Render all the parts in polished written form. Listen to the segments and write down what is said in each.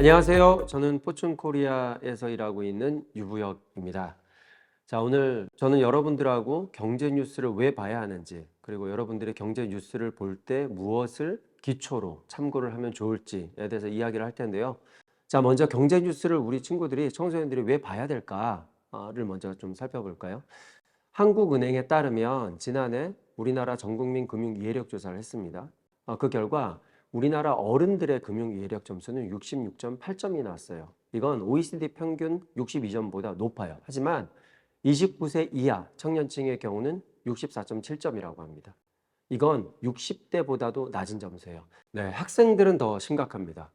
안녕하세요. 저는 포춘코리아에서 일하고 있는 유부혁입니다. 자, 오늘 저는 여러분들하고 경제 뉴스를 왜 봐야 하는지, 그리고 여러분들이 경제 뉴스를 볼 때 무엇을 기초로 참고를 하면 좋을지에 대해서 이야기를 할 텐데요. 자, 먼저 경제 뉴스를 우리 친구들이, 청소년들이 왜 봐야 될까를 먼저 좀 살펴볼까요? 한국은행에 따르면 지난해 우리나라 전국민 금융 이해력 조사를 했습니다. 그 결과 우리나라 어른들의 금융 이해력 점수는 66.8점이 나왔어요. 이건 OECD 평균 62점보다 높아요. 하지만 29세 이하 청년층의 경우는 64.7점이라고 합니다. 이건 60대보다도 낮은 점수예요. 네, 학생들은 더 심각합니다.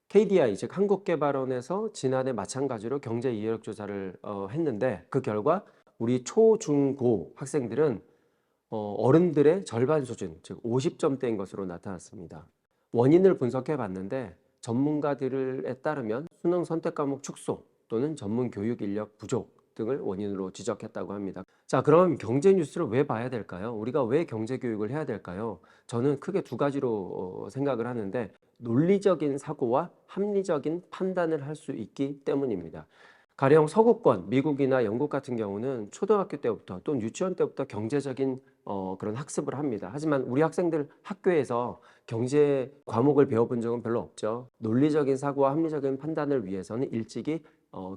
KDI, 즉 한국개발원에서 지난해 마찬가지로 경제 이해력 조사를 했는데, 그 결과 우리 초, 중, 고 학생들은 어른들의 절반 수준, 즉 50점대인 것으로 나타났습니다. 원인을 분석해 봤는데 전문가들에 따르면 수능 선택 과목 축소 또는 전문 교육 인력 부족 등을 원인으로 지적했다고 합니다. 자, 그럼 경제 뉴스를 왜 봐야 될까요? 우리가 왜 경제 교육을 해야 될까요? 저는 크게 두 가지로 생각을 하는데, 논리적인 사고와 합리적인 판단을 할 수 있기 때문입니다. 가령 서구권, 미국이나 영국 같은 경우는 초등학교 때부터 또는 유치원 때부터 경제적인 그런 학습을 합니다. 하지만 우리 학생들 학교에서 경제 과목을 배워본 적은 별로 없죠. 논리적인 사고와 합리적인 판단을 위해서는 일찍이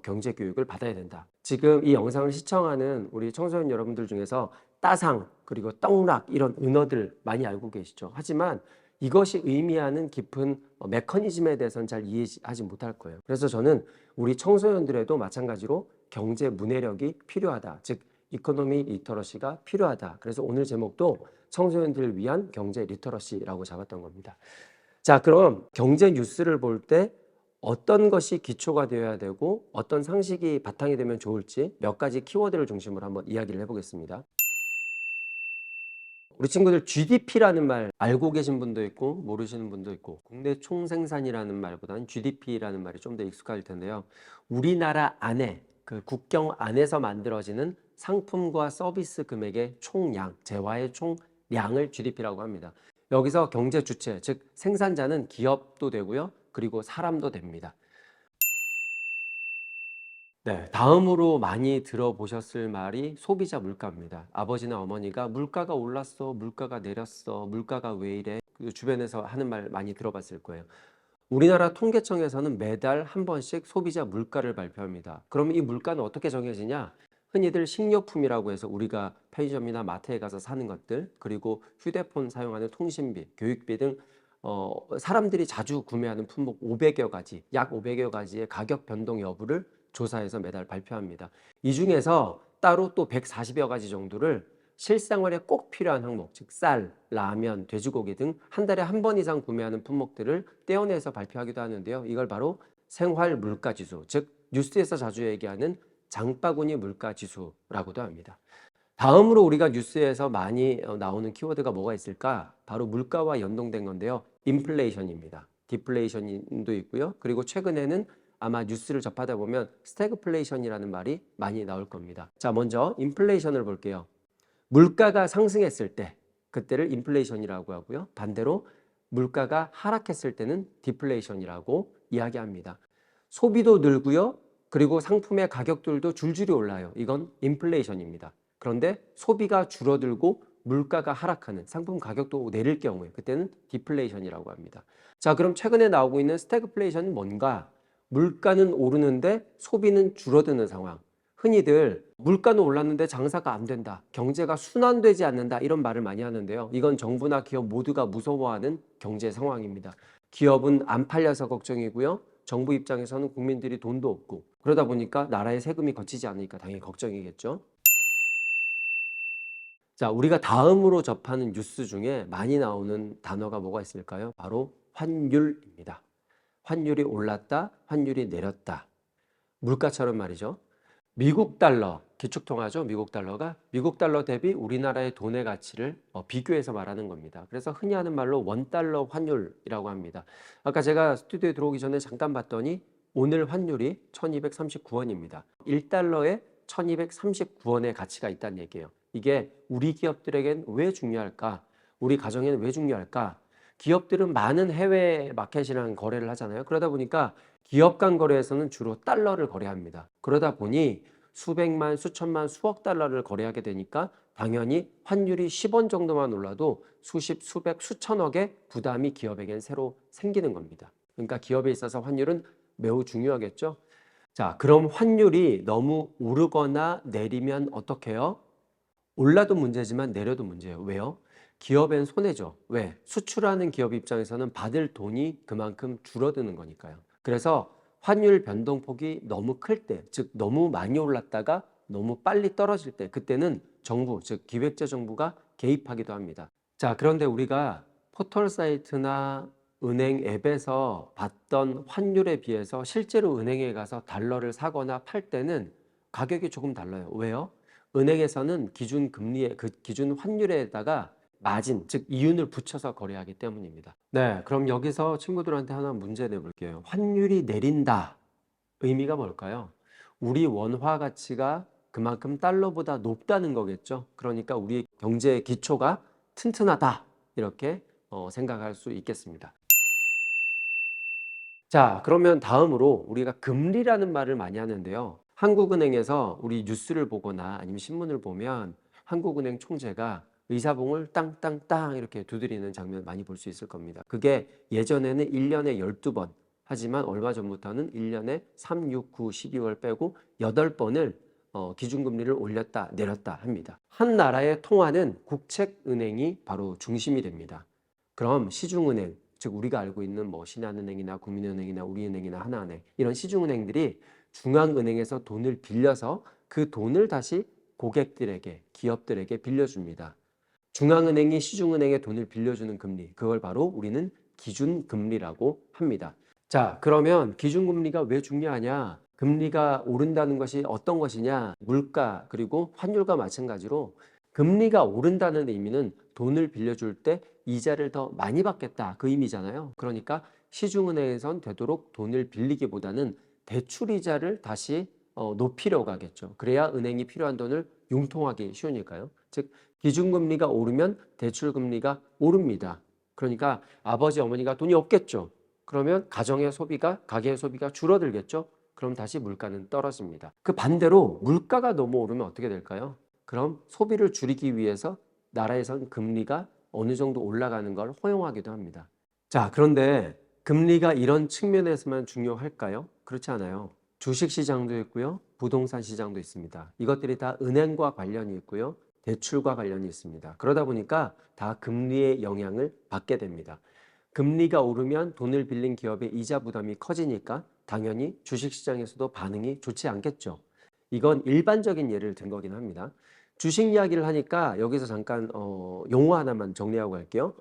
경제 교육을 받아야 된다. 지금 이 영상을 시청하는 우리 청소년 여러분들 중에서 따상 그리고 떡락 이런 은어들 많이 알고 계시죠. 하지만 이것이 의미하는 깊은 메커니즘에 대해서는 잘 이해하지 못할 거예요. 그래서 저는 우리 청소년들에도 마찬가지로 경제 문해력이 필요하다. 즉 이코노미 리터러시가 필요하다. 그래서 오늘 제목도 청소년들을 위한 경제 리터러시라고 잡았던 겁니다. 자, 그럼 경제 뉴스를 볼 때 어떤 것이 기초가 되어야 되고 어떤 상식이 바탕이 되면 좋을지 몇 가지 키워드를 중심으로 한번 이야기를 해보겠습니다. 우리 친구들 GDP라는 말 알고 계신 분도 있고 모르시는 분도 있고, 국내 총생산이라는 말보다는 GDP라는 말이 좀 더 익숙할 텐데요. 우리나라 안에, 그 국경 안에서 만들어지는 상품과 서비스 금액의 총량, 재화의 총량을 GDP라고 합니다. 여기서 경제 주체, 즉 생산자는 기업도 되고요. 그리고 사람도 됩니다. 네, 다음으로 많이 들어보셨을 말이 소비자 물가입니다. 아버지나 어머니가 물가가 올랐어, 물가가 내렸어, 물가가 왜 이래? 그 주변에서 하는 말 많이 들어봤을 거예요. 우리나라 통계청에서는 매달 한 번씩 소비자 물가를 발표합니다. 그럼 이 물가는 어떻게 정해지냐? 흔히들 식료품이라고 해서 우리가 편의점이나 마트에 가서 사는 것들, 그리고 휴대폰 사용하는 통신비, 교육비 등 사람들이 자주 구매하는 품목 500여 가지, 약 500여 가지의 가격 변동 여부를 조사해서 매달 발표합니다. 이 중에서 따로 또 140여 가지 정도를 실생활에 꼭 필요한 항목, 즉 쌀, 라면, 돼지고기 등 한 달에 한 번 이상 구매하는 품목들을 떼어내서 발표하기도 하는데요. 이걸 바로 생활 물가 지수, 즉 뉴스에서 자주 얘기하는 장바구니 물가 지수라고도 합니다. 다음으로 우리가 뉴스에서 많이 나오는 키워드가 뭐가 있을까? 바로 물가와 연동된 건데요. 인플레이션입니다. 디플레이션도 있고요. 그리고 최근에는 아마 뉴스를 접하다 보면 스태그플레이션이라는 말이 많이 나올 겁니다. 자, 먼저 인플레이션을 볼게요. 물가가 상승했을 때 그때를 인플레이션이라고 하고요. 반대로 물가가 하락했을 때는 디플레이션이라고 이야기합니다. 소비도 늘고요. 그리고 상품의 가격들도 줄줄이 올라요. 이건 인플레이션입니다. 그런데 소비가 줄어들고 물가가 하락하는, 상품 가격도 내릴 경우에 그때는 디플레이션이라고 합니다. 자, 그럼 최근에 나오고 있는 스태그플레이션은 뭔가? 물가는 오르는데 소비는 줄어드는 상황. 흔히들 물가는 올랐는데 장사가 안 된다, 경제가 순환되지 않는다, 이런 말을 많이 하는데요. 이건 정부나 기업 모두가 무서워하는 경제 상황입니다. 기업은 안 팔려서 걱정이고요. 정부 입장에서는 국민들이 돈도 없고, 그러다 보니까 나라의 세금이 거치지 않으니까 당연히 걱정이겠죠. 자, 우리가 다음으로 접하는 뉴스 중에 많이 나오는 단어가 뭐가 있을까요? 바로 환율입니다. 환율이 올랐다, 환율이 내렸다. 물가처럼 말이죠. 미국 달러, 기축통화죠. 미국 달러가 미국 달러 대비 우리나라의 돈의 가치를 비교해서 말하는 겁니다. 그래서 흔히 하는 말로 원달러 환율이라고 합니다. 아까 제가 스튜디오에 들어오기 전에 잠깐 봤더니 오늘 환율이 1239원입니다. 1달러에 1239원의 가치가 있다는 얘기예요. 이게 우리 기업들에겐 왜 중요할까? 우리 가정에는 왜 중요할까? 기업들은 많은 해외 마켓이랑 거래를 하잖아요. 그러다 보니까 기업 간 거래에서는 주로 달러를 거래합니다. 그러다 보니 수백만, 수천만, 수억 달러를 거래하게 되니까 당연히 환율이 10원 정도만 올라도 수십, 수백, 수천억의 부담이 기업에겐 새로 생기는 겁니다. 그러니까 기업에 있어서 환율은 매우 중요하겠죠. 자, 그럼 환율이 너무 오르거나 내리면 어떻게 해요? 올라도 문제지만 내려도 문제예요. 왜요? 기업엔 손해죠. 왜? 수출하는 기업 입장에서는 받을 돈이 그만큼 줄어드는 거니까요. 그래서 환율 변동폭이 너무 클 때, 즉 너무 많이 올랐다가 너무 빨리 떨어질 때, 그때는 정부, 즉 기획재정부가 개입하기도 합니다. 자, 그런데 우리가 포털 사이트나 은행 앱에서 봤던 환율에 비해서 실제로 은행에 가서 달러를 사거나 팔 때는 가격이 조금 달라요. 왜요? 은행에서는 기준 금리에 그 기준 환율에다가 마진, 즉 이윤을 붙여서 거래하기 때문입니다. 네, 그럼 여기서 친구들한테 하나 문제 내볼게요. 환율이 내린다. 의미가 뭘까요? 우리 원화 가치가 그만큼 달러보다 높다는 거겠죠. 그러니까 우리 경제의 기초가 튼튼하다. 이렇게 생각할 수 있겠습니다. 자, 그러면 다음으로 우리가 금리라는 말을 많이 하는데요. 한국은행에서 우리 뉴스를 보거나 아니면 신문을 보면 한국은행 총재가 의사봉을 땅땅땅 이렇게 두드리는 장면 많이 볼 수 있을 겁니다. 그게 예전에는 1년에 12번, 하지만 얼마 전부터는 1년에 3, 6, 9, 12월 빼고 8번을 기준금리를 올렸다 내렸다 합니다. 한 나라의 통화는 국책은행이 바로 중심이 됩니다. 그럼 시중은행, 즉 우리가 알고 있는 뭐 신한은행이나 국민은행이나 우리은행이나 하나은행 이런 시중은행들이 중앙은행에서 돈을 빌려서 그 돈을 다시 고객들에게, 기업들에게 빌려줍니다. 중앙은행이 시중은행에 돈을 빌려주는 금리, 그걸 바로 우리는 기준금리라고 합니다. 자, 그러면 기준금리가 왜 중요하냐? 금리가 오른다는 것이 어떤 것이냐? 물가 그리고 환율과 마찬가지로 금리가 오른다는 의미는 돈을 빌려줄 때 이자를 더 많이 받겠다 그 의미잖아요. 그러니까 시중은행에선 되도록 돈을 빌리기보다는 대출 이자를 다시 높이려고 하겠죠. 그래야 은행이 필요한 돈을 융통하기 쉬우니까요. 즉 기준금리가 오르면 대출금리가 오릅니다. 그러니까 아버지 어머니가 돈이 없겠죠. 그러면 가정의 소비가, 가계의 소비가 줄어들겠죠. 그럼 다시 물가는 떨어집니다. 그 반대로 물가가 너무 오르면 어떻게 될까요? 그럼 소비를 줄이기 위해서 나라에선 금리가 어느 정도 올라가는 걸 허용하기도 합니다. 자, 그런데 금리가 이런 측면에서만 중요할까요? 그렇지 않아요. 주식시장도 있고요. 부동산 시장도 있습니다. 이것들이 다 은행과 관련이 있고요. 대출과 관련이 있습니다. 그러다 보니까 다 금리의 영향을 받게 됩니다. 금리가 오르면 돈을 빌린 기업의 이자 부담이 커지니까 당연히 주식시장에서도 반응이 좋지 않겠죠. 이건 일반적인 예를 든 거긴 합니다. 주식 이야기를 하니까 여기서 잠깐 용어 하나만 정리하고 갈게요.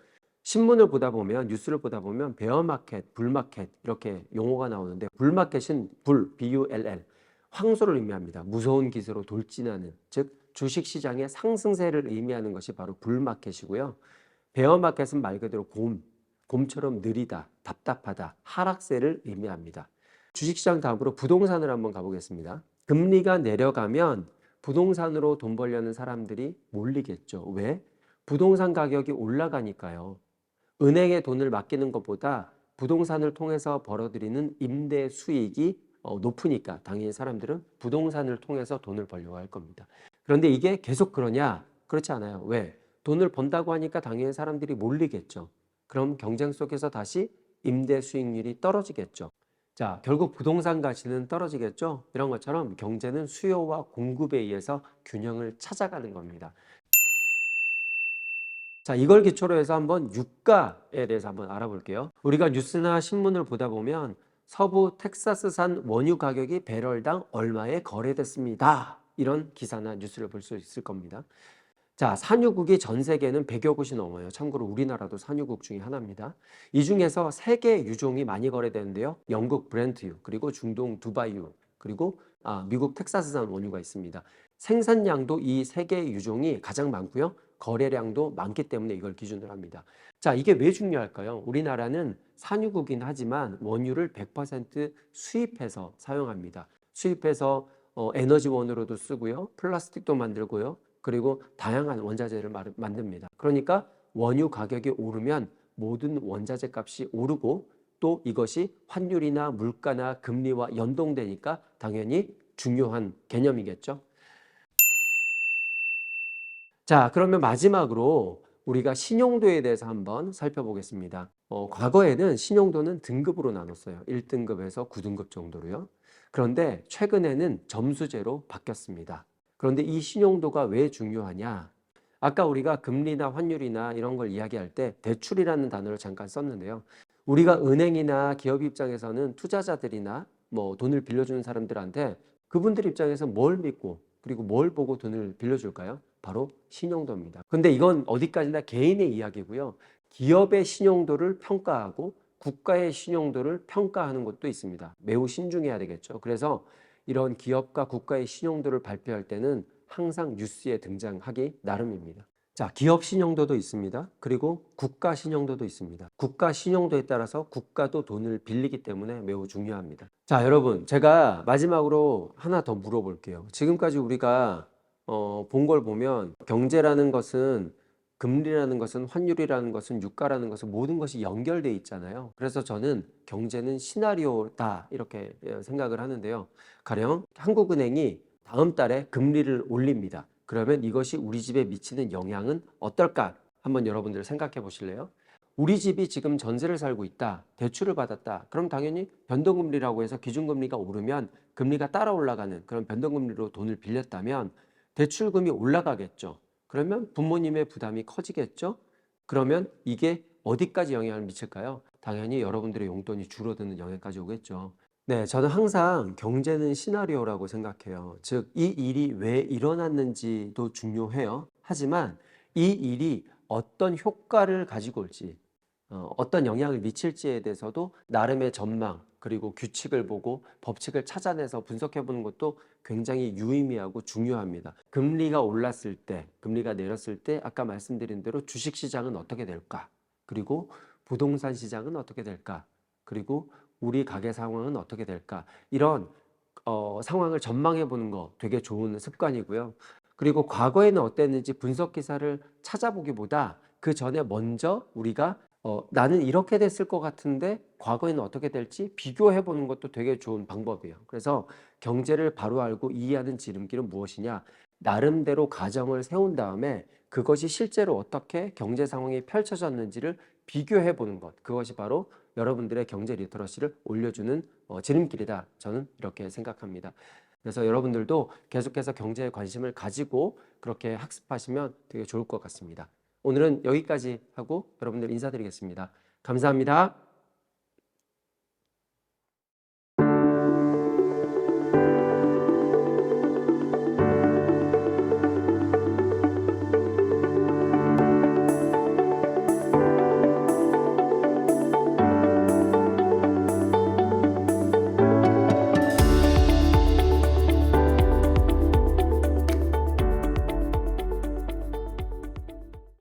신문을 보다 보면 뉴스를 보다 보면 베어마켓, 불마켓 이렇게 용어가 나오는데 불마켓은 BULL 황소를 의미합니다. 무서운 기세로 돌진하는 즉 주식시장의 상승세를 의미하는 것이 바로 불마켓이고요. 베어마켓은 말 그대로 곰처럼 느리다, 답답하다, 하락세를 의미합니다. 주식시장 다음으로 부동산을 한번 가보겠습니다. 금리가 내려가면 부동산으로 돈 벌려는 사람들이 몰리겠죠. 왜? 부동산 가격이 올라가니까요. 은행에 돈을 맡기는 것보다 부동산을 통해서 벌어들이는 임대 수익이 높으니까 당연히 사람들은 부동산을 통해서 돈을 벌려고 할 겁니다. 그런데 이게 계속 그러냐? 그렇지 않아요. 왜? 돈을 번다고 하니까 당연히 사람들이 몰리겠죠. 그럼 경쟁 속에서 다시 임대 수익률이 떨어지겠죠. 자, 결국 부동산 가치는 떨어지겠죠. 이런 것처럼 경제는 수요와 공급에 의해서 균형을 찾아가는 겁니다. 자, 이걸 기초로 해서 한번 유가에 대해서 한번 알아볼게요. 우리가 뉴스나 신문을 보다 보면 서부 텍사스산 원유 가격이 배럴당 얼마에 거래됐습니다. 이런 기사나 뉴스를 볼 수 있을 겁니다. 자, 산유국이 전 세계는 100여 곳이 넘어요. 참고로 우리나라도 산유국 중에 하나입니다. 이 중에서 3개 유종이 많이 거래되는데요. 영국 브렌트유, 그리고 중동 두바이유, 그리고 미국 텍사스산 원유가 있습니다. 생산량도 이 3개 유종이 가장 많고요. 거래량도 많기 때문에 이걸 기준으로 합니다. 자, 이게 왜 중요할까요? 우리나라는 산유국이긴 하지만 원유를 100% 수입해서 사용합니다. 수입해서 에너지원으로도 쓰고요. 플라스틱도 만들고요. 그리고 다양한 원자재를 만듭니다. 그러니까 원유 가격이 오르면 모든 원자재 값이 오르고 또 이것이 환율이나 물가나 금리와 연동되니까 당연히 중요한 개념이겠죠. 자, 그러면 마지막으로 우리가 신용도에 대해서 한번 살펴보겠습니다. 과거에는 신용도는 등급으로 나눴어요. 1등급에서 9등급 정도로요. 그런데 최근에는 점수제로 바뀌었습니다. 그런데 이 신용도가 왜 중요하냐? 아까 우리가 금리나 환율이나 이런 걸 이야기할 때 대출이라는 단어를 잠깐 썼는데요. 우리가 은행이나 기업 입장에서는 투자자들이나 뭐 돈을 빌려주는 사람들한테 그분들 입장에서 뭘 믿고 그리고 뭘 보고 돈을 빌려줄까요? 바로 신용도입니다. 근데 이건 어디까지나 개인의 이야기고요. 기업의 신용도를 평가하고 국가의 신용도를 평가하는 것도 있습니다. 매우 신중해야 되겠죠. 그래서 이런 기업과 국가의 신용도를 발표할 때는 항상 뉴스에 등장하기 나름입니다. 자, 기업 신용도도 있습니다. 그리고 국가 신용도도 있습니다. 국가 신용도에 따라서 국가도 돈을 빌리기 때문에 매우 중요합니다. 자, 여러분, 제가 마지막으로 하나 더 물어볼게요. 지금까지 우리가 본 걸 보면 경제라는 것은 금리라는 것은 환율이라는 것은 유가라는 것은 모든 것이 연결돼 있잖아요. 그래서 저는 경제는 시나리오다 이렇게 생각을 하는데요. 가령 한국은행이 다음 달에 금리를 올립니다. 그러면 이것이 우리 집에 미치는 영향은 어떨까? 한번 여러분들 생각해 보실래요? 우리 집이 지금 전세를 살고 있다. 대출을 받았다. 그럼 당연히 변동금리라고 해서 기준금리가 오르면 금리가 따라 올라가는 그런 변동금리로 돈을 빌렸다면 대출금이 올라가겠죠. 그러면 부모님의 부담이 커지겠죠. 그러면 이게 어디까지 영향을 미칠까요? 당연히 여러분들의 용돈이 줄어드는 영향까지 오겠죠. 네, 저는 항상 경제는 시나리오라고 생각해요. 즉, 이 일이 왜 일어났는지도 중요해요. 하지만 이 일이 어떤 효과를 가지고 올지, 어떤 영향을 미칠지에 대해서도 나름의 전망, 그리고 규칙을 보고 법칙을 찾아내서 분석해 보는 것도 굉장히 유의미하고 중요합니다. 금리가 올랐을 때, 금리가 내렸을 때 아까 말씀드린 대로 주식시장은 어떻게 될까? 그리고 부동산 시장은 어떻게 될까? 그리고 우리 가게 상황은 어떻게 될까? 이런 상황을 전망해 보는 거 되게 좋은 습관이고요. 그리고 과거에는 어땠는지 분석 기사를 찾아보기보다 그 전에 먼저 우리가 나는 이렇게 됐을 것 같은데 과거에는 어떻게 될지 비교해 보는 것도 되게 좋은 방법이에요. 그래서 경제를 바로 알고 이해하는 지름길은 무엇이냐? 나름대로 가정을 세운 다음에 그것이 실제로 어떻게 경제 상황이 펼쳐졌는지를 비교해 보는 것. 그것이 바로 여러분들의 경제 리터러시를 올려주는 지름길이다. 저는 이렇게 생각합니다. 그래서 여러분들도 계속해서 경제에 관심을 가지고 그렇게 학습하시면 되게 좋을 것 같습니다. 오늘은 여기까지 하고 여러분들 인사드리겠습니다. 감사합니다.